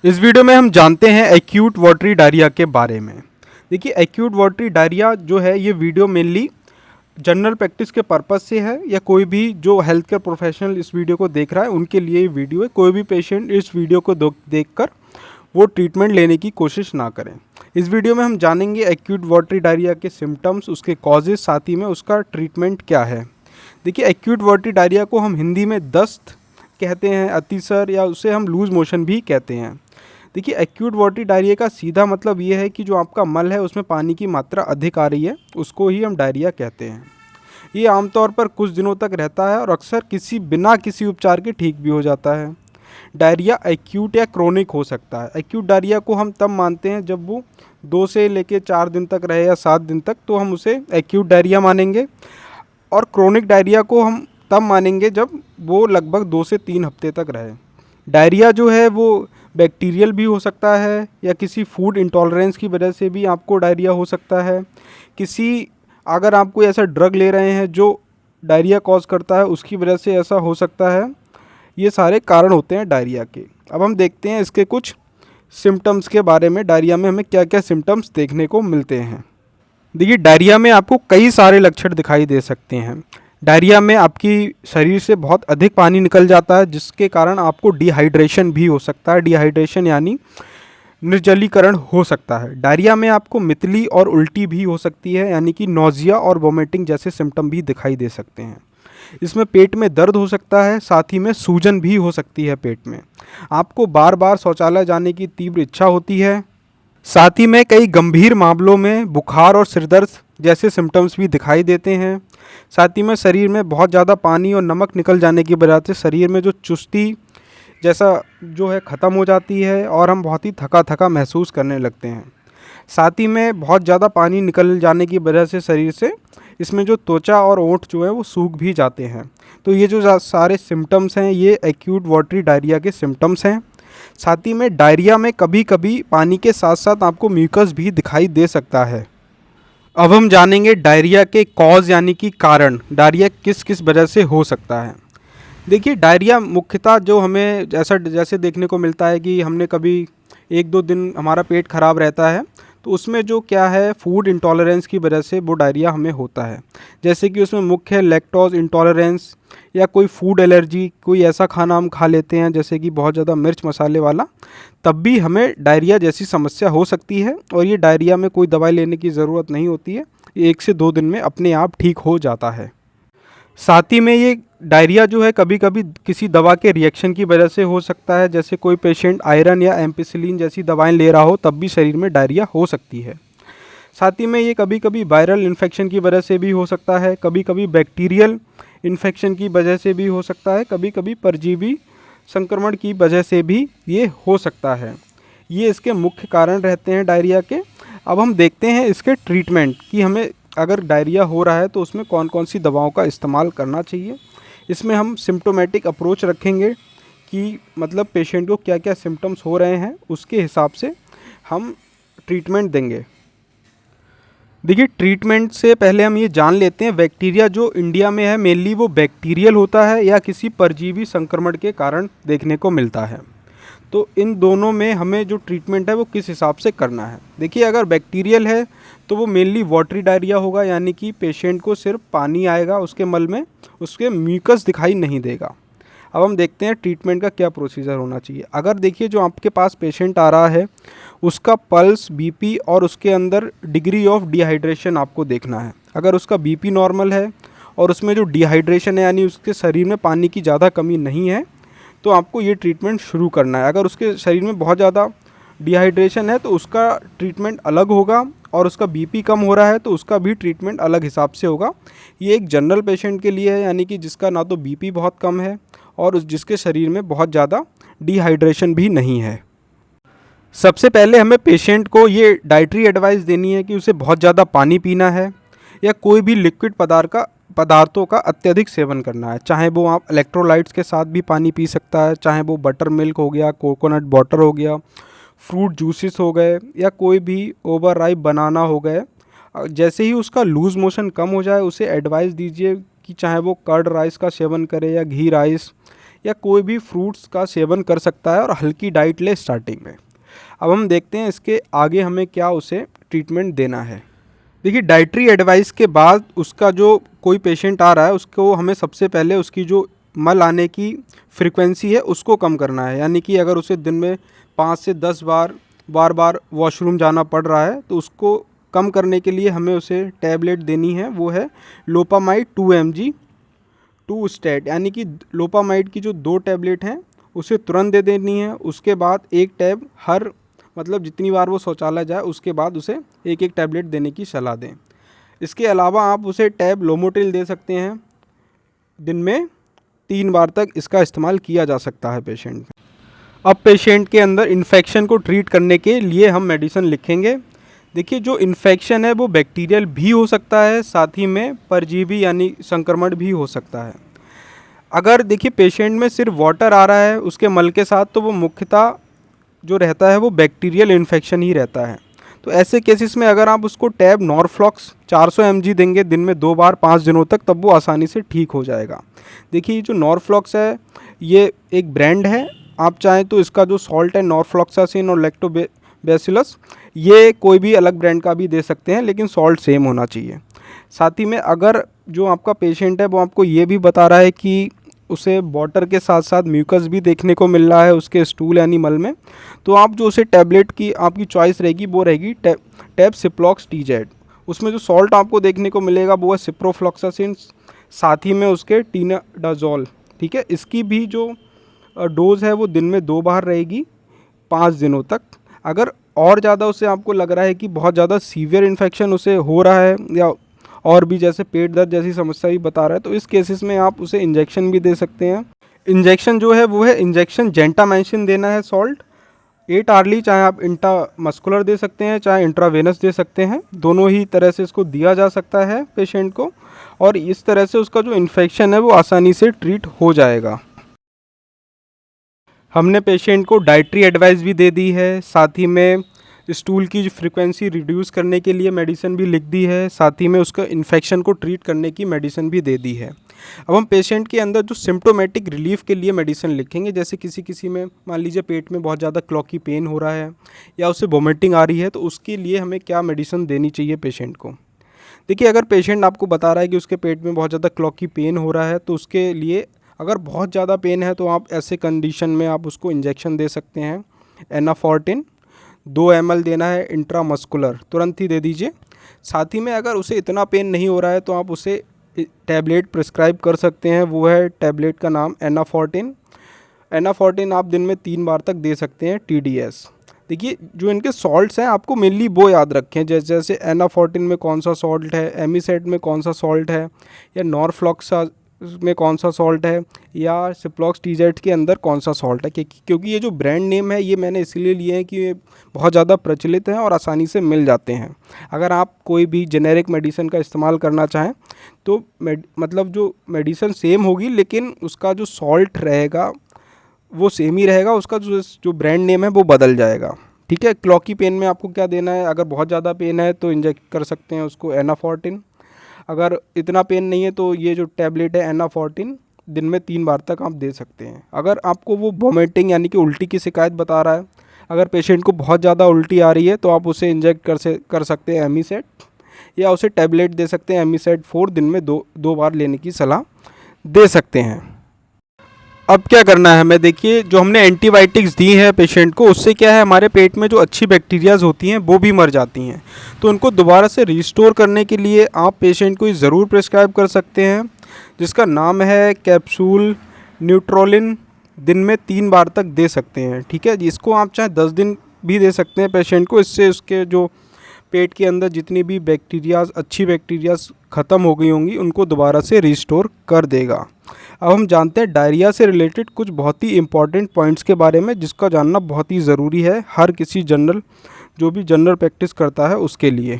इस वीडियो में हम जानते हैं एक्यूट वाटरी डायरिया के बारे में। देखिए, एक्यूट वाटरी डायरिया जो है ये वीडियो मेनली जनरल प्रैक्टिस के पर्पज़ से है, या कोई भी जो हेल्थ केयर प्रोफेशनल इस वीडियो को देख रहा है उनके लिए ये वीडियो है। कोई भी पेशेंट इस वीडियो को देखकर वो ट्रीटमेंट लेने की कोशिश ना करें। इस वीडियो में हम जानेंगे एक्यूट वाटरी डायरिया के सिम्टम्स, उसके कॉजेज़, साथ ही में उसका ट्रीटमेंट क्या है। देखिए, एक्यूट वाटरी डायरिया को हम हिंदी में दस्त कहते हैं, अतिसार, या उसे हम लूज मोशन भी कहते हैं। देखिए, एक्यूट वाटरी डायरिया का सीधा मतलब ये है कि जो आपका मल है उसमें पानी की मात्रा अधिक आ रही है, उसको ही हम डायरिया कहते हैं। ये आमतौर पर कुछ दिनों तक रहता है और अक्सर बिना किसी उपचार के ठीक भी हो जाता है। डायरिया एक्यूट या क्रोनिक हो सकता है। एक्यूट डायरिया को हम तब मानते हैं जब वो 2 से लेकर 4 दिन तक रहे या 7 दिन तक, तो हम उसे एक्यूट डायरिया मानेंगे। और क्रोनिक डायरिया को हम तब मानेंगे जब वो लगभग 2 से 3 हफ्ते तक रहे। डायरिया जो है वो बैक्टीरियल भी हो सकता है, या किसी फूड इंटॉलरेंस की वजह से भी आपको डायरिया हो सकता है। अगर आप कोई ऐसा ड्रग ले रहे हैं जो डायरिया कॉज करता है, उसकी वजह से ऐसा हो सकता है। ये सारे कारण होते हैं डायरिया के। अब हम देखते हैं इसके कुछ सिम्टम्स के बारे में। डायरिया में हमें क्या क्या सिम्टम्स देखने को मिलते हैं। देखिए, डायरिया में आपको कई सारे लक्षण दिखाई दे सकते हैं। डायरिया में आपकी शरीर से बहुत अधिक पानी निकल जाता है, जिसके कारण आपको डिहाइड्रेशन भी हो सकता है। डिहाइड्रेशन यानी निर्जलीकरण हो सकता है। डायरिया में आपको मितली और उल्टी भी हो सकती है, यानी कि नोजिया और वोमिटिंग जैसे सिम्टम भी दिखाई दे सकते हैं। इसमें पेट में दर्द हो सकता है, साथ ही में सूजन भी हो सकती है पेट में। आपको बार बार शौचालय जाने की तीव्र इच्छा होती है। साथ ही में कई गंभीर मामलों में बुखार और सिरदर्द जैसे सिम्टम्स भी दिखाई देते हैं। साथ ही में शरीर में बहुत ज़्यादा पानी और नमक निकल जाने की वजह से शरीर में जो चुस्ती जैसा जो है ख़त्म हो जाती है, और हम बहुत ही थका थका महसूस करने लगते हैं। साथ ही में बहुत ज़्यादा पानी निकल जाने की वजह से शरीर से इसमें जो त्वचा और ओंठ जो है वो सूख भी जाते हैं। तो ये जो सारे सिम्टम्स हैं, ये एक्यूट वाटरी डायरिया के सिम्टम्स हैं। साथ ही में डायरिया में कभी कभी पानी के साथ साथ आपको म्यूकस भी दिखाई दे सकता है। अब हम जानेंगे डायरिया के कॉज यानी कि कारण। डायरिया किस किस वजह से हो सकता है। देखिए, डायरिया मुख्यतः जो हमें जैसे देखने को मिलता है कि हमने कभी 1-2 दिन हमारा पेट खराब रहता है, तो उसमें जो क्या है फूड इंटॉलरेंस की वजह से वो डायरिया हमें होता है। जैसे कि उसमें मुख्य है लैक्टोज इंटॉलरेंस, या कोई फूड एलर्जी, कोई ऐसा खाना हम खा लेते हैं जैसे कि बहुत ज़्यादा मिर्च मसाले वाला, तब भी हमें डायरिया जैसी समस्या हो सकती है। और ये डायरिया में कोई दवाई लेने की ज़रूरत नहीं होती है, ये 1 से 2 दिन में अपने आप ठीक हो जाता है। साथ ही में ये डायरिया जो है कभी कभी किसी दवा के रिएक्शन की वजह से हो सकता है। जैसे कोई पेशेंट आयरन या एम्पिसिलिन जैसी दवाएं ले रहा हो, तब भी शरीर में डायरिया हो सकती है। साथ ही में ये कभी कभी वायरल इन्फेक्शन की वजह से भी हो सकता है, कभी कभी बैक्टीरियल इन्फेक्शन की वजह से भी हो सकता है, कभी कभी परजीवी संक्रमण की वजह से भी ये हो सकता है। ये इसके मुख्य कारण रहते हैं डायरिया के। अब हम देखते हैं इसके ट्रीटमेंट कि हमें अगर डायरिया हो रहा है तो उसमें कौन कौन सी दवाओं का इस्तेमाल करना चाहिए। इसमें हम सिम्टोमेटिक अप्रोच रखेंगे कि मतलब पेशेंट को क्या क्या सिम्टम्स हो रहे हैं, उसके हिसाब से हम ट्रीटमेंट देंगे। देखिए, ट्रीटमेंट से पहले हम ये जान लेते हैं बैक्टीरिया जो इंडिया में है मेनली वो बैक्टीरियल होता है या किसी परजीवी संक्रमण के कारण देखने को मिलता है। तो इन दोनों में हमें जो ट्रीटमेंट है वो किस हिसाब से करना है। देखिए, अगर बैक्टीरियल है तो वो मेनली वाटरी डायरिया होगा, यानी कि पेशेंट को सिर्फ पानी आएगा उसके मल में, उसके म्यूकस दिखाई नहीं देगा। अब हम देखते हैं ट्रीटमेंट का क्या प्रोसीजर होना चाहिए। अगर देखिए जो आपके पास पेशेंट आ रहा है उसका पल्स, बीपी और उसके अंदर डिग्री ऑफ डिहाइड्रेशन आपको देखना है। अगर उसका बीपी नॉर्मल है और उसमें जो डिहाइड्रेशन है यानी उसके शरीर में पानी की ज़्यादा कमी नहीं है, तो आपको ये ट्रीटमेंट शुरू करना है। अगर उसके शरीर में बहुत ज़्यादा डिहाइड्रेशन है तो उसका ट्रीटमेंट अलग होगा, और उसका बीपी कम हो रहा है तो उसका भी ट्रीटमेंट अलग हिसाब से होगा। ये एक जनरल पेशेंट के लिए है, यानी कि जिसका ना तो बीपी बहुत कम है और जिसके शरीर में बहुत ज़्यादा डिहाइड्रेशन भी नहीं है। सबसे पहले हमें पेशेंट को ये डाइटरी एडवाइस देनी है कि उसे बहुत ज़्यादा पानी पीना है, या कोई भी लिक्विड पदार्थों का अत्यधिक सेवन करना है। चाहे वो आप इलेक्ट्रोलाइट्स के साथ भी पानी पी सकता है, चाहे वो बटर मिल्क हो गया, कोकोनट वाटर हो गया, फ्रूट जूसेस हो गए, या कोई भी ओवर राइप बनाना हो गए। जैसे ही उसका लूज़ मोशन कम हो जाए उसे एडवाइस दीजिए कि चाहे वो कर्ड राइस का सेवन करे या घी राइस, या कोई भी फ्रूट्स का सेवन कर सकता है और हल्की डाइट ले स्टार्टिंग में। अब हम देखते हैं इसके आगे हमें क्या उसे ट्रीटमेंट देना है। देखिए, डाइटरी एडवाइस के बाद उसका जो कोई पेशेंट आ रहा है उसको हमें सबसे पहले उसकी जो मल आने की फ्रीक्वेंसी है उसको कम करना है। यानी कि अगर उसे दिन में 5 से 10 बार बार वॉशरूम जाना पड़ रहा है तो उसको कम करने के लिए हमें उसे टैबलेट देनी है, वो है लोपामाइड 2 mg 2 स्टेट। यानी कि लोपामाइड की जो 2 टैबलेट हैं उसे तुरंत दे देनी है। उसके बाद एक टैब हर मतलब जितनी बार वो शौचालय जाए उसके बाद उसे एक एक टैबलेट देने की सलाह दें। इसके अलावा आप उसे टैब लोमोटिल दे सकते हैं। दिन में 3 बार तक इसका इस्तेमाल किया जा सकता है पेशेंट में। अब पेशेंट के अंदर इन्फेक्शन को ट्रीट करने के लिए हम मेडिसिन लिखेंगे। देखिए, जो इन्फेक्शन है वो बैक्टीरियल भी हो सकता है, साथ ही में परजीवी यानी संक्रमण भी हो सकता है। अगर देखिए पेशेंट में सिर्फ वाटर आ रहा है उसके मल के साथ, तो वो मुख्यतः जो रहता है वो बैक्टीरियल इन्फेक्शन ही रहता है। तो ऐसे केसेस में अगर आप उसको टैब नॉरफ्लॉक्स 400 mg देंगे दिन में 2 बार 5 दिनों तक, तब वो आसानी से ठीक हो जाएगा। देखिए, जो नॉरफ्लॉक्स है ये एक ब्रांड है। आप चाहें तो इसका जो सॉल्ट है नॉरफ्लॉक्सासिन और लैक्टोबैसिलस, ये कोई भी अलग ब्रांड का भी दे सकते हैं, लेकिन सॉल्ट सेम होना चाहिए। साथ ही में अगर जो आपका पेशेंट है वो आपको ये भी बता रहा है कि उसे वाटर के साथ साथ म्यूकस भी देखने को मिल रहा है उसके स्टूल यानी मल में, तो आप जो उसे टैबलेट की आपकी चॉइस रहेगी वो रहेगी टैब सिप्लॉक्स TZ। उसमें जो सॉल्ट आपको देखने को मिलेगा वो है सिप्रोफ्लॉक्सासिन, साथ ही में उसके टीनाडाजोल। ठीक है, इसकी भी जो डोज़ है वो दिन में 2 बार रहेगी 5 दिनों तक। अगर और ज़्यादा उसे आपको लग रहा है कि बहुत ज़्यादा सीवियर इन्फेक्शन उसे हो रहा है या और भी जैसे पेट दर्द जैसी समस्या भी बता रहा है, तो इस केसेस में आप उसे इंजेक्शन भी दे सकते हैं। इंजेक्शन जो है वो है इंजेक्शन जेंटामाइसिन देना है सॉल्ट 8 आर्ली, चाहे आप इंट्रामस्कुलर दे सकते हैं चाहे इंट्रावेनस दे सकते हैं, दोनों ही तरह से इसको दिया जा सकता है पेशेंट को, और इस तरह से उसका जो इन्फेक्शन है वो आसानी से ट्रीट हो जाएगा। हमने पेशेंट को डाइटरी एडवाइस भी दे दी है, साथ ही में स्टूल की फ्रीक्वेंसी रिड्यूस करने के लिए मेडिसिन भी लिख दी है, साथ ही में उसका इन्फेक्शन को ट्रीट करने की मेडिसिन भी दे दी है। अब हम पेशेंट के अंदर जो सिम्टोमेटिक रिलीफ के लिए मेडिसिन लिखेंगे, जैसे किसी में मान लीजिए पेट में बहुत ज़्यादा क्लॉकी पेन हो रहा है या उससे वोमिटिंग आ रही है, तो उसके लिए हमें क्या मेडिसिन देनी चाहिए पेशेंट को। देखिए, अगर पेशेंट आपको बता रहा है कि उसके पेट में बहुत ज़्यादा क्लॉकी पेन हो रहा है, तो उसके लिए अगर बहुत ज़्यादा पेन है तो आप ऐसे कंडीशन में आप उसको इंजेक्शन दे सकते हैं। एनाफॉर्टिन 2 ml देना है इंट्रामस्कुलर, तुरंत ही दे दीजिए। साथ ही में अगर उसे इतना पेन नहीं हो रहा है तो आप उसे टैबलेट प्रिस्क्राइब कर सकते हैं, वो है टैबलेट का नाम एनाफॉर्टिन। एनाफॉर्टिन आप दिन में 3 बार तक दे सकते हैं TDS। देखिए, जो इनके सॉल्ट्स हैं आपको मेनली वो याद रखें, जैसे जैसे एनाफॉर्टिन में कौन सा सॉल्ट है, एमिसेट में कौन सा सॉल्ट है, या नॉरफ्लॉक्सा में कौन सा सॉल्ट है, या सिप्लॉक्स TZ के अंदर कौन सा सॉल्ट है। क्योंकि ये जो ब्रांड नेम है ये मैंने इसलिए लिए हैं कि ये बहुत ज़्यादा प्रचलित हैं और आसानी से मिल जाते हैं। अगर आप कोई भी जेनेरिक मेडिसिन का इस्तेमाल करना चाहें तो मतलब जो मेडिसिन सेम होगी लेकिन उसका जो सॉल्ट रहेगा वो सेम ही रहेगा, उसका जो ब्रांड नेम है वो बदल जाएगा। ठीक है, क्लॉकी पेन में आपको क्या देना है, अगर बहुत ज़्यादा पेन है तो इंजेक्ट कर सकते हैं उसको एनाफॉर्टिन। अगर इतना पेन नहीं है तो ये जो टैबलेट है एनाफॉर्टिन दिन में 3 बार तक आप दे सकते हैं। अगर आपको वो वोमिटिंग यानी कि उल्टी की शिकायत बता रहा है, अगर पेशेंट को बहुत ज़्यादा उल्टी आ रही है तो आप उसे इंजेक्ट कर सकते हैं एमिसेट, या उसे टैबलेट दे सकते हैं एमिसेट 4 दिन में 2 बार लेने की सलाह दे सकते हैं। अब क्या करना है हमें, देखिए जो हमने एंटीबायोटिक्स दी है पेशेंट को उससे क्या है हमारे पेट में जो अच्छी बैक्टीरियाज होती हैं वो भी मर जाती हैं, तो उनको दोबारा से रिस्टोर करने के लिए आप पेशेंट को ज़रूर प्रिस्क्राइब कर सकते हैं, जिसका नाम है कैप्सूल न्यूट्रोलिन। दिन में 3 बार तक दे सकते हैं। ठीक है, जिसको आप चाहे 10 दिन भी दे सकते हैं पेशेंट को, इससे उसके जो पेट के अंदर जितनी भी बैक्टीरियाज अच्छी बैक्टीरियाज ख़त्म हो गई होंगी उनको दोबारा से रिस्टोर कर देगा। अब हम जानते हैं डायरिया से रिलेटेड कुछ बहुत ही इंपॉर्टेंट पॉइंट्स के बारे में, जिसका जानना बहुत ही ज़रूरी है हर किसी जो भी जनरल प्रैक्टिस करता है उसके लिए।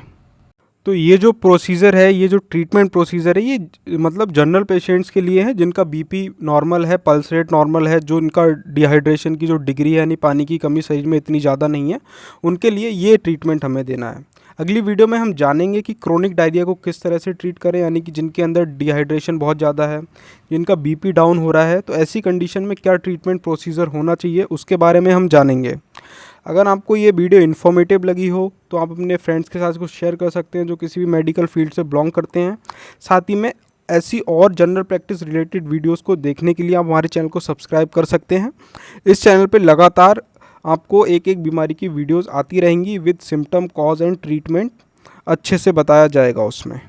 तो ये जो प्रोसीजर है, ये जो ट्रीटमेंट प्रोसीजर है, ये मतलब जनरल पेशेंट्स के लिए है जिनका बीपी नॉर्मल है, पल्स रेट नॉर्मल है, जो इनका डिहाइड्रेशन की जो डिग्री है यानी पानी की कमी शरीर में इतनी ज़्यादा नहीं है, उनके लिए ये ट्रीटमेंट हमें देना है। अगली वीडियो में हम जानेंगे कि क्रोनिक डायरिया को किस तरह से ट्रीट करें, यानी कि जिनके अंदर डिहाइड्रेशन बहुत ज़्यादा है, जिनका बीपी डाउन हो रहा है, तो ऐसी कंडीशन में क्या ट्रीटमेंट प्रोसीजर होना चाहिए उसके बारे में हम जानेंगे। अगर आपको ये वीडियो इन्फॉर्मेटिव लगी हो तो आप अपने फ्रेंड्स के साथ इसको शेयर कर सकते हैं जो किसी भी मेडिकल फील्ड से बिलोंग करते हैं। साथ ही में ऐसी और जनरल प्रैक्टिस रिलेटेड वीडियोस को देखने के लिए आप हमारे चैनल को सब्सक्राइब कर सकते हैं। इस चैनल पे लगातार आपको एक एक बीमारी की वीडियोस आती रहेंगी with symptom, cause and treatment अच्छे से बताया जाएगा उसमें।